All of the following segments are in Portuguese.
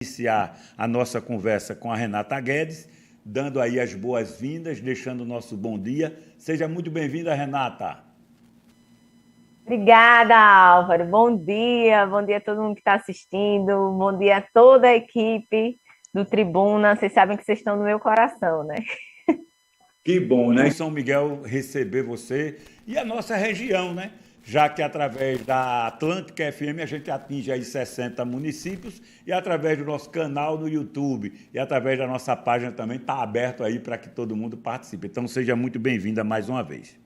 Iniciar a nossa conversa com a Renata Guedes, dando aí as boas-vindas, deixando o nosso bom dia. Seja muito bem-vinda, Renata. Obrigada, Álvaro. Bom dia a todo mundo que está assistindo, bom dia a toda a equipe do Tribuna. Vocês sabem que vocês estão no meu coração, né? Que bom, né? Em São Miguel receber você e a nossa região, né? Já que através da Atlântica FM a gente atinge aí 60 municípios e através do nosso canal no YouTube e através da nossa página também está aberto aí para que todo mundo participe. Então seja muito bem-vinda mais uma vez.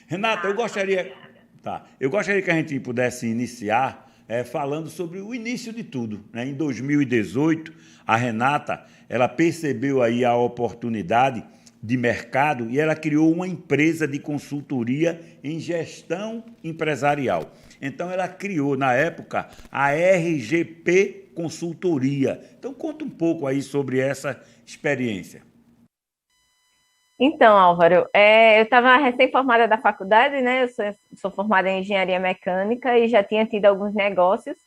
Renata, eu gostaria que a gente pudesse iniciar falando sobre o início de tudo, né? Em 2018, a Renata, ela percebeu aí a oportunidade de mercado e ela criou uma empresa de consultoria em gestão empresarial. Então ela criou, na época, a RGP Consultoria. Então conta um pouco aí sobre essa experiência. Então, Álvaro, eu estava recém-formada da faculdade, né? Eu sou formada em engenharia mecânica e já tinha tido alguns negócios.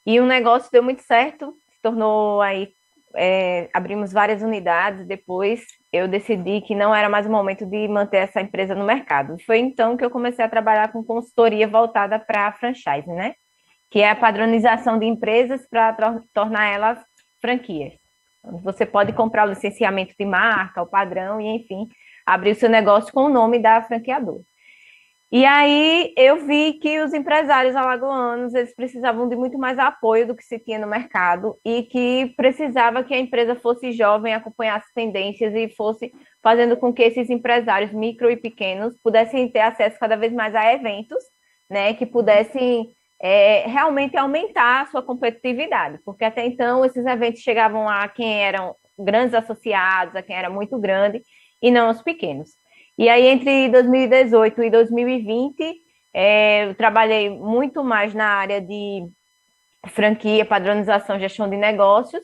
E um negócio deu muito certo, se tornou aí, abrimos várias unidades. Depois eu decidi que não era mais o momento de manter essa empresa no mercado. Foi então que eu comecei a trabalhar com consultoria voltada para franchise, né? Que é a padronização de empresas para tornar elas franquias. Você pode comprar o licenciamento de marca, o padrão e, enfim, abrir o seu negócio com o nome da franqueadora. E aí eu vi que os empresários alagoanos, eles precisavam de muito mais apoio do que se tinha no mercado e que precisava que a empresa fosse jovem, acompanhasse tendências e fosse fazendo com que esses empresários micro e pequenos pudessem ter acesso cada vez mais a eventos, né, que pudessem realmente aumentar a sua competitividade, porque até então esses eventos chegavam a quem eram grandes associados, a quem era muito grande e não aos pequenos. E aí, entre 2018 e 2020, eu trabalhei muito mais na área de franquia, padronização, gestão de negócios.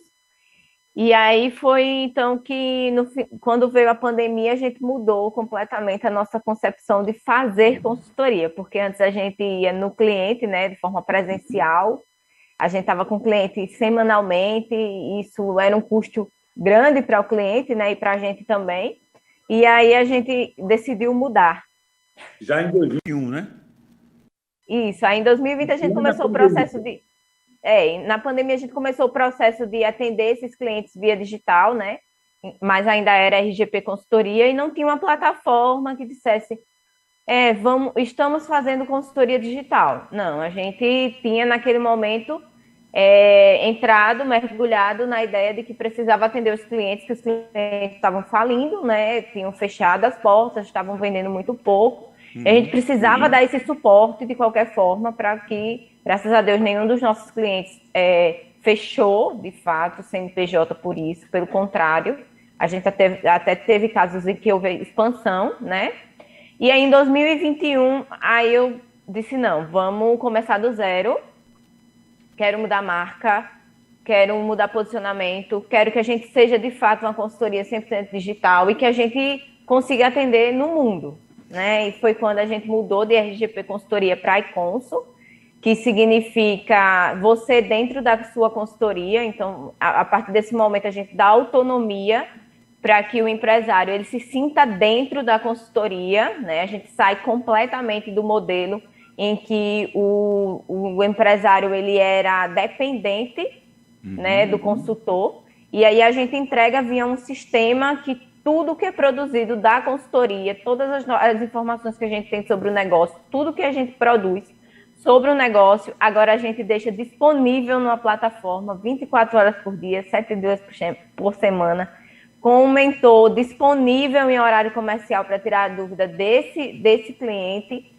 E aí foi então que, quando veio a pandemia, a gente mudou completamente a nossa concepção de fazer consultoria, porque antes a gente ia no cliente, né, de forma presencial, a gente estava com o cliente semanalmente, e isso era um custo grande para o cliente, né, e para a gente também. E aí a gente decidiu mudar. Já em 2021, né? Isso, aí em 2020 a gente começou o processo de... na pandemia a gente começou o processo de atender esses clientes via digital, né? Mas ainda era RGP Consultoria e não tinha uma plataforma que dissesse estamos fazendo consultoria digital. Não, a gente tinha naquele momento entrado, mergulhado na ideia de que precisava atender os clientes, que os clientes estavam falindo, né? Tinham fechado as portas, estavam vendendo muito pouco. E a gente precisava dar esse suporte de qualquer forma para que, graças a Deus, nenhum dos nossos clientes fechou, de fato, CNPJ por isso. Pelo contrário, a gente até teve casos em que houve expansão, né? E aí, em 2021, aí eu disse, não, vamos começar do zero. Quero mudar marca, quero mudar posicionamento, quero que a gente seja, de fato, uma consultoria 100% digital e que a gente consiga atender no mundo, né? E foi quando a gente mudou de RGP Consultoria para iConsul, que significa você dentro da sua consultoria. Então, a partir desse momento, a gente dá autonomia para que o empresário ele se sinta dentro da consultoria, né? A gente sai completamente do modelo em que o empresário ele era dependente, né, do consultor, e aí a gente entrega via um sistema que tudo que é produzido da consultoria, todas as informações que a gente tem sobre o negócio, tudo que a gente produz sobre o negócio, agora a gente deixa disponível numa plataforma 24 horas por dia, 7 dias por semana, com um mentor disponível em horário comercial para tirar a dúvida desse cliente.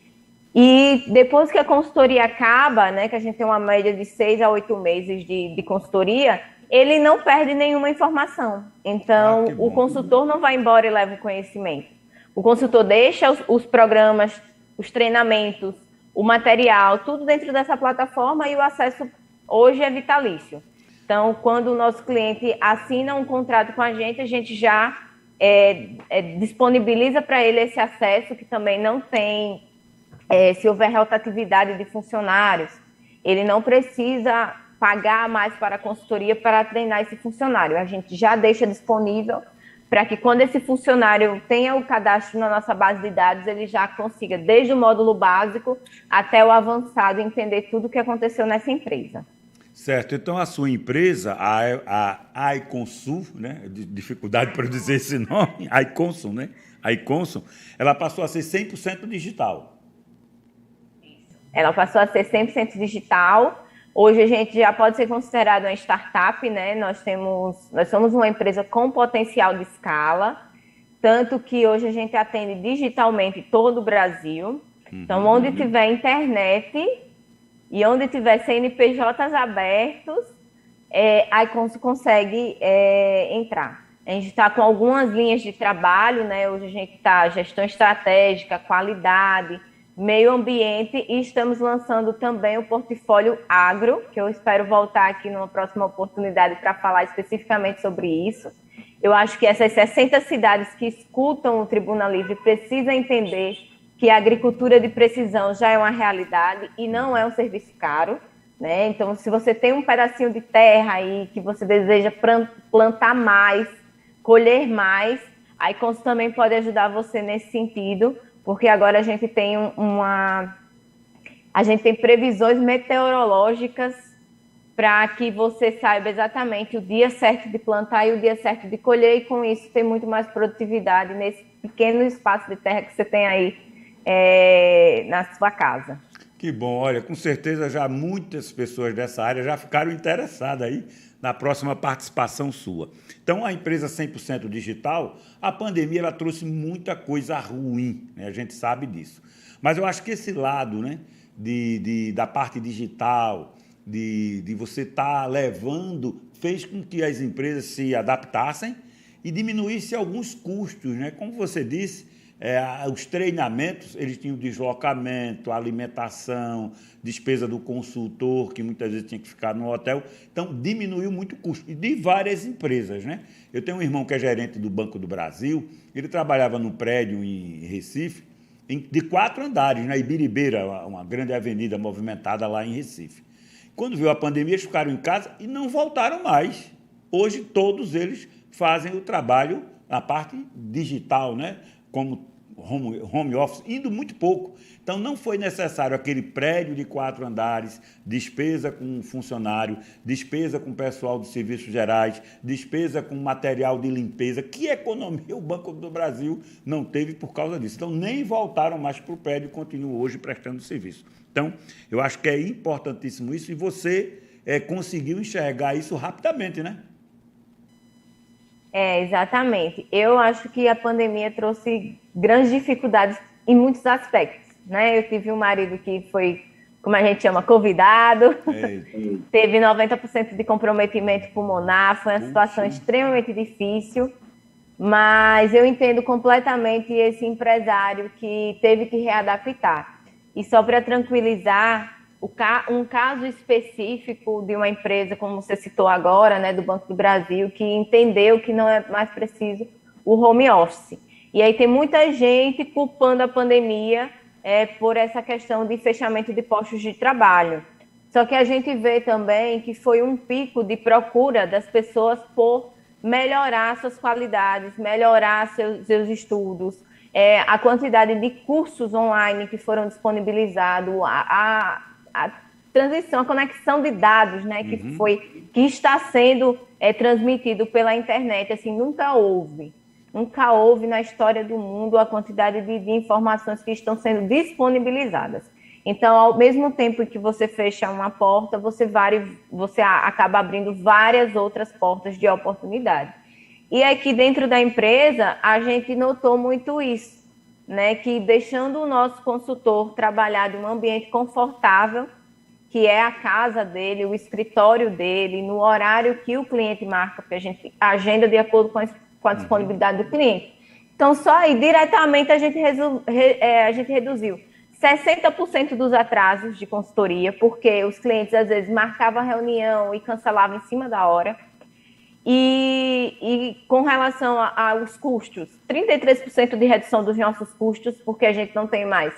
E depois que a consultoria acaba, né, que a gente tem uma média de 6 a 8 meses de consultoria, ele não perde nenhuma informação. Então, o consultor não vai embora e leva o conhecimento. O consultor deixa os programas, os treinamentos, o material, tudo dentro dessa plataforma, e o acesso hoje é vitalício. Então, quando o nosso cliente assina um contrato com a gente já disponibiliza para ele esse acesso, que também não tem... se houver rotatividade de funcionários, ele não precisa pagar mais para a consultoria para treinar esse funcionário. A gente já deixa disponível para que quando esse funcionário tenha o cadastro na nossa base de dados, ele já consiga, desde o módulo básico até o avançado, entender tudo o que aconteceu nessa empresa. Certo, então a sua empresa, a iConsul, né? Dificuldade para dizer esse nome, iConsul, né? A iConsul, ela passou a ser 100% digital. Ela passou a ser 100% digital. Hoje a gente já pode ser considerado uma startup, né? Nós somos uma empresa com potencial de escala, tanto que hoje a gente atende digitalmente todo o Brasil. Então, onde tiver internet e onde tiver CNPJs abertos, a Iconsul consegue entrar. A gente está com algumas linhas de trabalho, né? Hoje a gente está gestão estratégica, qualidade, meio ambiente, e estamos lançando também o portfólio agro, que eu espero voltar aqui numa próxima oportunidade para falar especificamente sobre isso. Eu acho que essas 60 cidades que escutam o Tribuna Livre precisam entender que a agricultura de precisão já é uma realidade e não é um serviço caro, né? Então, se você tem um pedacinho de terra aí que você deseja plantar mais, colher mais, a Iconsul também pode ajudar você nesse sentido, porque agora a gente tem previsões meteorológicas para que você saiba exatamente o dia certo de plantar e o dia certo de colher, e com isso ter muito mais produtividade nesse pequeno espaço de terra que você tem aí na sua casa. Que bom, olha, com certeza já muitas pessoas dessa área já ficaram interessadas aí na próxima participação sua. Então, a empresa 100% digital, a pandemia ela trouxe muita coisa ruim, né? A gente sabe disso. Mas eu acho que esse lado, né, da parte digital, de você estar levando, fez com que as empresas se adaptassem e diminuísse alguns custos, né? Como você disse, os treinamentos, eles tinham deslocamento, alimentação, despesa do consultor, que muitas vezes tinha que ficar no hotel. Então, diminuiu muito o custo. E de várias empresas, né? Eu tenho um irmão que é gerente do Banco do Brasil, ele trabalhava num prédio em Recife, de 4 andares, na Ibiribeira, uma grande avenida movimentada lá em Recife. Quando veio a pandemia, eles ficaram em casa e não voltaram mais. Hoje, todos eles fazem o trabalho na parte digital, né? Como home office, indo muito pouco. Então, não foi necessário aquele prédio de 4 andares, despesa com funcionário, despesa com pessoal de serviços gerais, despesa com material de limpeza. Que economia o Banco do Brasil não teve por causa disso? Então, nem voltaram mais para o prédio e continuam hoje prestando serviço. Então, eu acho que é importantíssimo isso, e você conseguiu enxergar isso rapidamente, né? Exatamente. Eu acho que a pandemia trouxe grandes dificuldades em muitos aspectos, né? Eu tive um marido que foi, como a gente chama, convidado, teve 90% de comprometimento pulmonar, foi uma situação extremamente difícil, mas eu entendo completamente esse empresário que teve que readaptar. E só para tranquilizar, um caso específico de uma empresa, como você citou agora, né, do Banco do Brasil, que entendeu que não é mais preciso o home office. E aí tem muita gente culpando a pandemia por essa questão de fechamento de postos de trabalho. Só que a gente vê também que foi um pico de procura das pessoas por melhorar suas qualidades, melhorar seus estudos, a quantidade de cursos online que foram disponibilizados, a transição, a conexão de dados, né, que está sendo transmitido pela internet, assim, nunca houve na história do mundo a quantidade de informações que estão sendo disponibilizadas. Então, ao mesmo tempo que você fecha uma porta, você acaba abrindo várias outras portas de oportunidade. E aqui dentro da empresa, a gente notou muito isso, né, que deixando o nosso consultor trabalhar em um ambiente confortável, que é a casa dele, o escritório dele, no horário que o cliente marca, porque a gente agenda de acordo com a disponibilidade do cliente. Então, só aí, diretamente, a gente reduziu 60% dos atrasos de consultoria, porque os clientes, às vezes, marcavam a reunião e cancelavam em cima da hora. E com relação aos custos, 33% de redução dos nossos custos, porque a gente não tem mais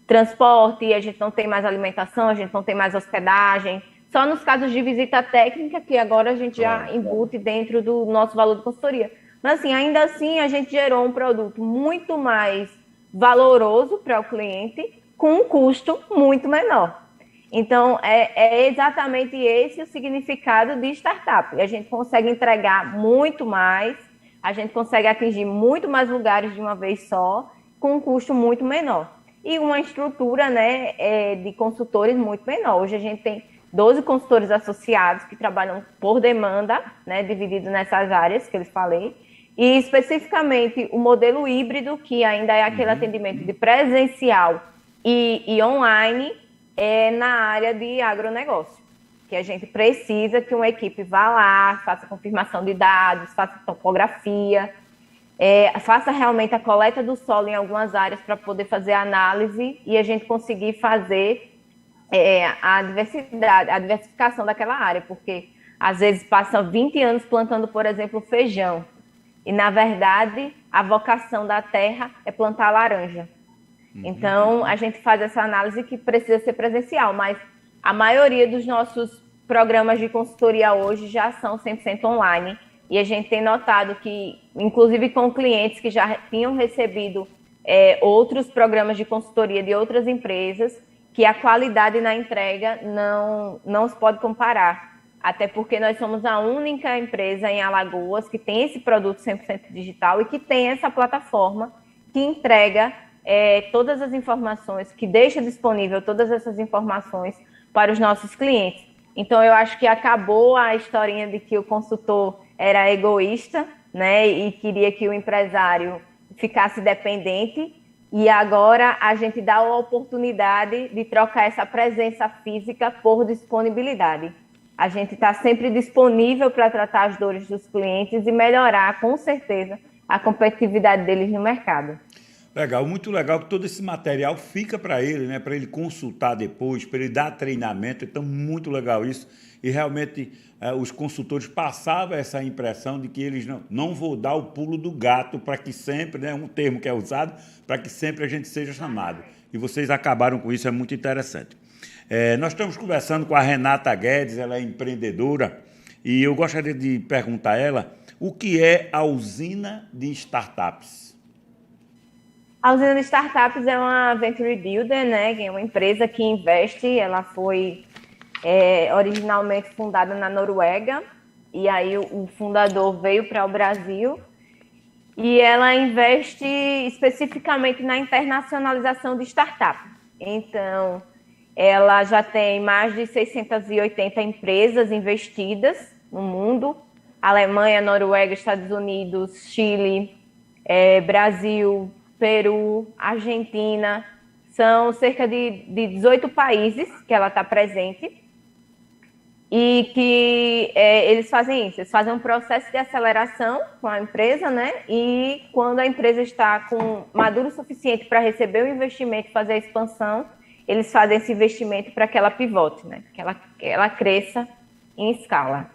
transporte, a gente não tem mais alimentação, a gente não tem mais hospedagem, só nos casos de visita técnica, que agora a gente já embute dentro do nosso valor de consultoria. Mas, assim, ainda assim, a gente gerou um produto muito mais valoroso para o cliente, com um custo muito menor. Então, é exatamente esse o significado de startup. A gente consegue entregar muito mais, a gente consegue atingir muito mais lugares de uma vez só, com um custo muito menor. E uma estrutura, né, de consultores muito menor. Hoje a gente tem 12 consultores associados que trabalham por demanda, né, dividido nessas áreas que eu falei. E especificamente o modelo híbrido, que ainda é aquele atendimento de presencial e online, na área de agronegócio, que a gente precisa que uma equipe vá lá, faça confirmação de dados, faça topografia, faça realmente a coleta do solo em algumas áreas para poder fazer análise e a gente conseguir fazer a diversificação daquela área, porque às vezes passa 20 anos plantando, por exemplo, feijão, e na verdade a vocação da terra é plantar laranja. Então, a gente faz essa análise que precisa ser presencial, mas a maioria dos nossos programas de consultoria hoje já são 100% online. E a gente tem notado que, inclusive com clientes que já tinham recebido outros programas de consultoria de outras empresas, que a qualidade na entrega não se pode comparar. Até porque nós somos a única empresa em Alagoas que tem esse produto 100% digital e que tem essa plataforma que entrega todas as informações, que deixa disponível todas essas informações para os nossos clientes. Então, eu acho que acabou a historinha de que o consultor era egoísta, né, e queria que o empresário ficasse dependente, e agora a gente dá a oportunidade de trocar essa presença física por disponibilidade. A gente está sempre disponível para tratar as dores dos clientes e melhorar, com certeza, a competitividade deles no mercado. Legal, muito legal que todo esse material fica para ele, né? Para ele consultar depois, para ele dar treinamento. Então, muito legal isso. E realmente os consultores passavam essa impressão de que eles não vão dar o pulo do gato para que sempre, né? Um termo que é usado, para que sempre a gente seja chamado. E vocês acabaram com isso, é muito interessante. Nós estamos conversando com a Renata Guedes, ela é empreendedora, e eu gostaria de perguntar a ela o que é a usina de startups. A usina de startups é uma venture builder, né? Que é uma empresa que investe. Ela foi originalmente fundada na Noruega e aí o fundador veio para o Brasil e ela investe especificamente na internacionalização de startups. Então, ela já tem mais de 680 empresas investidas no mundo: Alemanha, Noruega, Estados Unidos, Chile, Brasil, Peru, Argentina. São cerca de 18 países que ela está presente e que eles fazem isso. Eles fazem um processo de aceleração com a empresa, né? E quando a empresa está maduro o suficiente para receber o investimento e fazer a expansão, eles fazem esse investimento para que ela pivote, né? Que ela cresça em escala.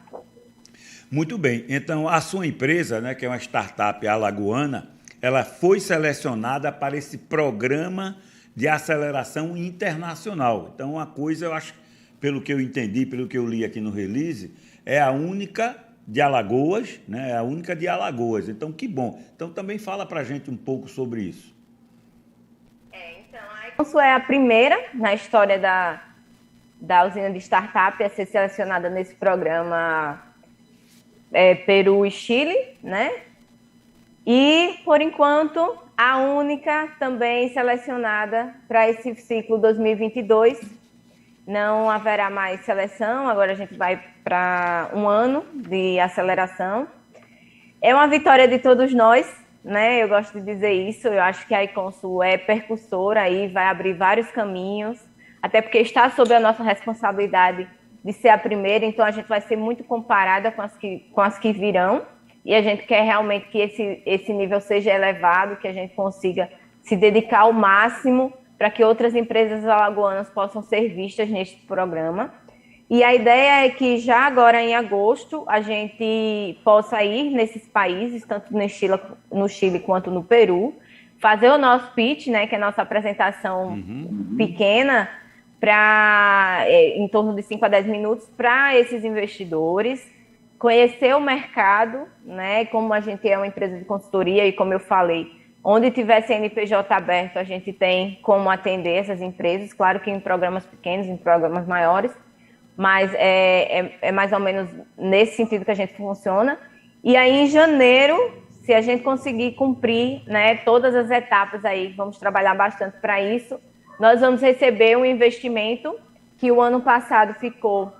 Muito bem. Então, a sua empresa, né, que é uma startup alagoana, ela foi selecionada para esse programa de aceleração internacional. Então, uma coisa, eu acho, pelo que eu entendi, pelo que eu li aqui no release, é a única de Alagoas, né? É a única de Alagoas. Então, que bom. Então, também fala para a gente um pouco sobre isso. Então, a Iconsul é a primeira na história da usina de startup a ser selecionada nesse programa Peru e Chile, né? E, por enquanto, a única também selecionada para esse ciclo 2022. Não haverá mais seleção, agora a gente vai para um ano de aceleração. É uma vitória de todos nós, né? Eu gosto de dizer isso. Eu acho que a Iconsul é percussora e vai abrir vários caminhos, até porque está sob a nossa responsabilidade de ser a primeira, então a gente vai ser muito comparada com as que virão. E a gente quer realmente que esse nível seja elevado, que a gente consiga se dedicar ao máximo para que outras empresas alagoanas possam ser vistas neste programa. E a ideia é que já agora em agosto a gente possa ir nesses países, tanto no Chile quanto no Peru, fazer o nosso pitch, né, que é a nossa apresentação pequena, em torno de 5 a 10 minutos, para esses investidores conhecer o mercado, né? Como a gente é uma empresa de consultoria e como eu falei, onde tiver CNPJ aberto, a gente tem como atender essas empresas, claro que em programas pequenos, em programas maiores, mas é mais ou menos nesse sentido que a gente funciona. E aí, em janeiro, se a gente conseguir cumprir, né, todas as etapas aí, vamos trabalhar bastante para isso, nós vamos receber um investimento que o ano passado ficou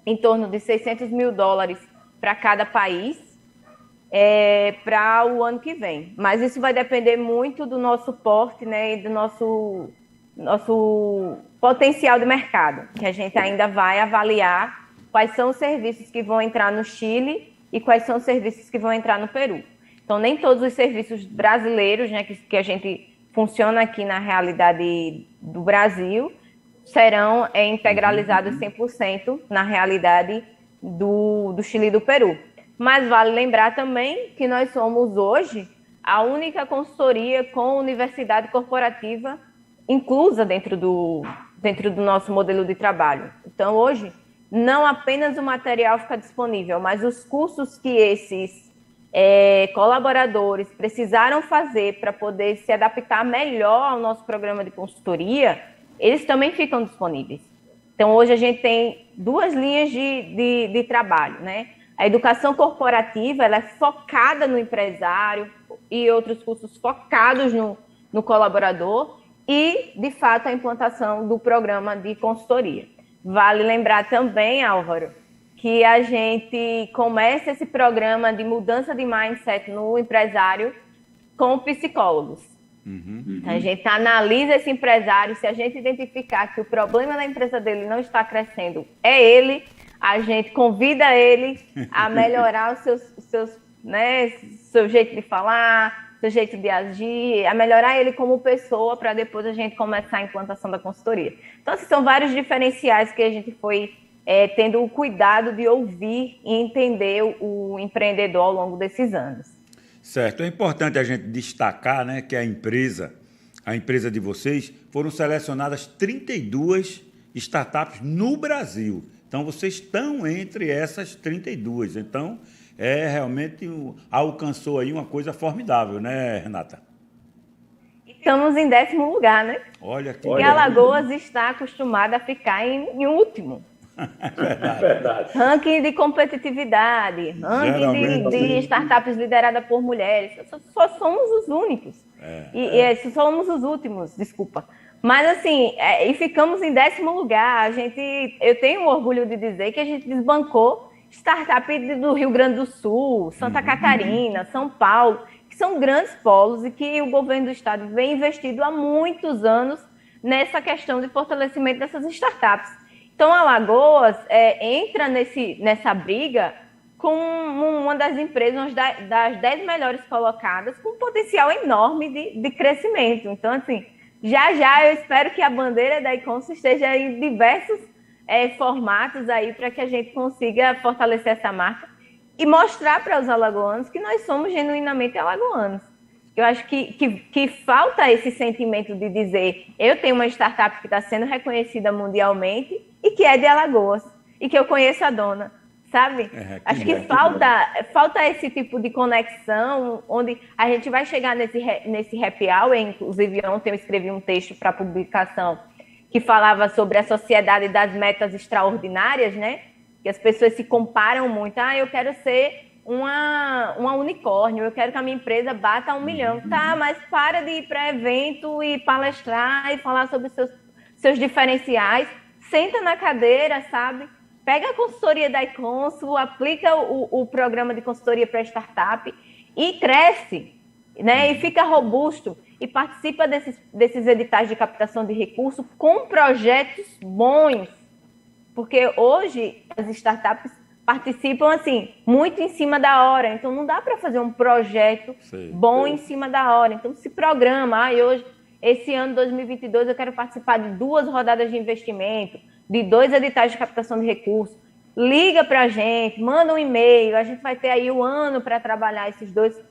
em torno de $600 mil para cada país, para o ano que vem. Mas isso vai depender muito do nosso porte, né, e do nosso potencial de mercado, que a gente ainda vai avaliar quais são os serviços que vão entrar no Chile e quais são os serviços que vão entrar no Peru. Então, nem todos os serviços brasileiros, né, que a gente funciona aqui na realidade do Brasil, serão integralizados 100% na realidade do Chile e do Peru. Mas vale lembrar também que nós somos hoje a única consultoria com universidade corporativa inclusa dentro do nosso modelo de trabalho. Então, hoje, não apenas o material fica disponível, mas os cursos que esses colaboradores precisaram fazer para poder se adaptar melhor ao nosso programa de consultoria, eles também ficam disponíveis. Então, hoje a gente tem duas linhas de trabalho, né? A educação corporativa, ela é focada no empresário e outros cursos focados no colaborador e, de fato, a implantação do programa de consultoria. Vale lembrar também, Álvaro, que a gente começa esse programa de mudança de mindset no empresário com psicólogos. A gente analisa esse empresário, se a gente identificar que o problema da empresa dele não está crescendo, é ele, a gente convida ele a melhorar seu jeito de falar, seu jeito de agir, a melhorar ele como pessoa, para depois a gente começar a implantação da consultoria. Então, assim, são vários diferenciais que a gente foi tendo o cuidado de ouvir e entender o empreendedor ao longo desses anos. Certo. É importante a gente destacar, né, que a empresa de vocês, foram selecionadas 32 startups no Brasil. Então, vocês estão entre essas 32. Então, realmente alcançou aí uma coisa formidável, né, Renata? Estamos em 10º lugar, né? Olha que... E Alagoas está acostumada a ficar em último. Verdade. Ranking de competitividade, ranking de startups lideradas por mulheres. Só somos os únicos. Somos os últimos, desculpa. Mas, assim, e ficamos em 10º lugar. Eu tenho orgulho de dizer que a gente desbancou startup do Rio Grande do Sul, Santa Catarina, São Paulo, que são grandes polos e que o governo do estado vem investindo há muitos anos nessa questão de fortalecimento dessas startups. Então, Alagoas entra nessa briga com uma das empresas, das 10 melhores colocadas, com um potencial enorme de crescimento. Então, assim, já eu espero que a bandeira da Icons esteja em diversos formatos aí para que a gente consiga fortalecer essa marca e mostrar para os alagoanos que nós somos genuinamente alagoanos. Eu acho que falta esse sentimento de dizer, eu tenho uma startup que está sendo reconhecida mundialmente e que é de Alagoas, e que eu conheço a dona, sabe? Acho que falta esse tipo de conexão, onde a gente vai chegar nesse happy hour. Inclusive, ontem eu escrevi um texto para publicação que falava sobre a sociedade das metas extraordinárias, né? Que as pessoas se comparam muito. Eu quero ser uma unicórnio, eu quero que a minha empresa bata 1 milhão. Tá, mas para de ir para evento e palestrar e falar sobre seus diferenciais. Senta na cadeira, sabe? Pega a consultoria da iConsul, aplica o programa de consultoria para startup e cresce, né? E fica robusto e participa desses editais de captação de recursos com projetos bons. Porque hoje as startups participam assim, muito em cima da hora. Então, não dá para fazer um projeto bom em cima da hora. Então, se programa. Hoje, esse ano, 2022, eu quero participar de 2 rodadas de investimento, de 2 editais de captação de recursos. Liga para a gente, manda um e-mail. A gente vai ter aí 1 ano para trabalhar esses dois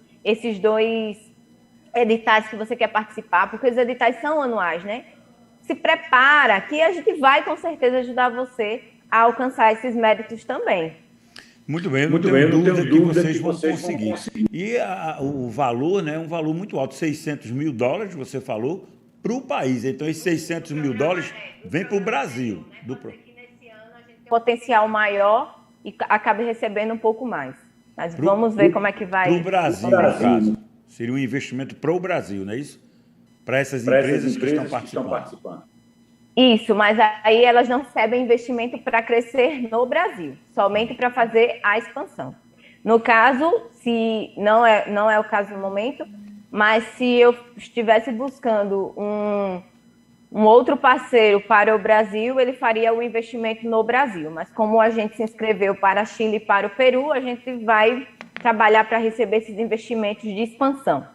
editais que você quer participar, porque os editais são anuais, né? se prepara, que a gente vai com certeza ajudar você a alcançar esses méritos também. Muito bem, eu não tenho dúvida que vocês vão conseguir. E o valor, né, é um valor muito alto, $600 mil, você falou, para o país. Então, esses $600 mil vem para o Brasil. Potencial maior e acabe recebendo um pouco mais. Mas vamos ver como é que vai. Para o Brasil, no caso. Seria um investimento para o Brasil, não é isso? Para essas empresas que estão participando. Isso, mas aí elas não recebem investimento para crescer no Brasil, somente para fazer a expansão. No caso, se não é o caso no momento, mas se eu estivesse buscando um outro parceiro para o Brasil, ele faria o investimento no Brasil. Mas como a gente se inscreveu para Chile e para o Peru, a gente vai trabalhar para receber esses investimentos de expansão.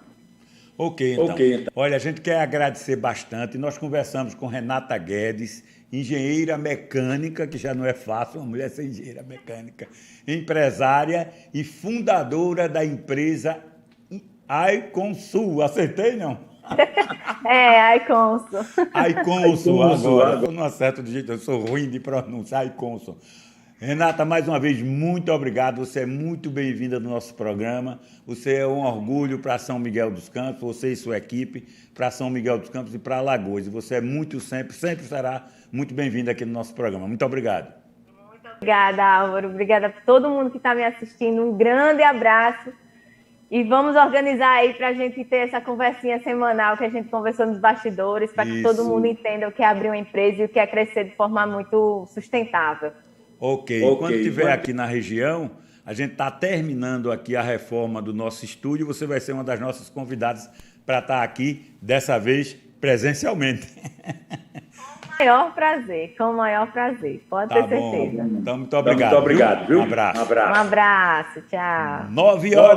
Ok, então. Olha, a gente quer agradecer bastante. Nós conversamos com Renata Guedes, engenheira mecânica, que já não é fácil, uma mulher ser engenheira mecânica, empresária e fundadora da empresa iConsul. Acertei, não? iConsul. iConsul, agora. Eu não acerto de jeito, eu sou ruim de pronúncia, iConsul. Renata, mais uma vez, muito obrigado. Você é muito bem-vinda no nosso programa. Você é um orgulho para São Miguel dos Campos, você e sua equipe, para São Miguel dos Campos e para Alagoas. E você é sempre será muito bem-vinda aqui no nosso programa. Muito obrigado. Muito obrigada, Álvaro. Obrigada por todo mundo que está me assistindo. Um grande abraço. E vamos organizar aí para a gente ter essa conversinha semanal que a gente conversou nos bastidores, para que todo mundo entenda o que é abrir uma empresa e o que é crescer de forma muito sustentável. Ok. Quando estiver aqui na região, a gente está terminando aqui a reforma do nosso estúdio. Você vai ser uma das nossas convidadas para estar aqui, dessa vez, presencialmente. Com o maior prazer. Pode ter certeza. Então, muito obrigado. Muito obrigado, viu? Um abraço. Um abraço, tchau. 9 horas.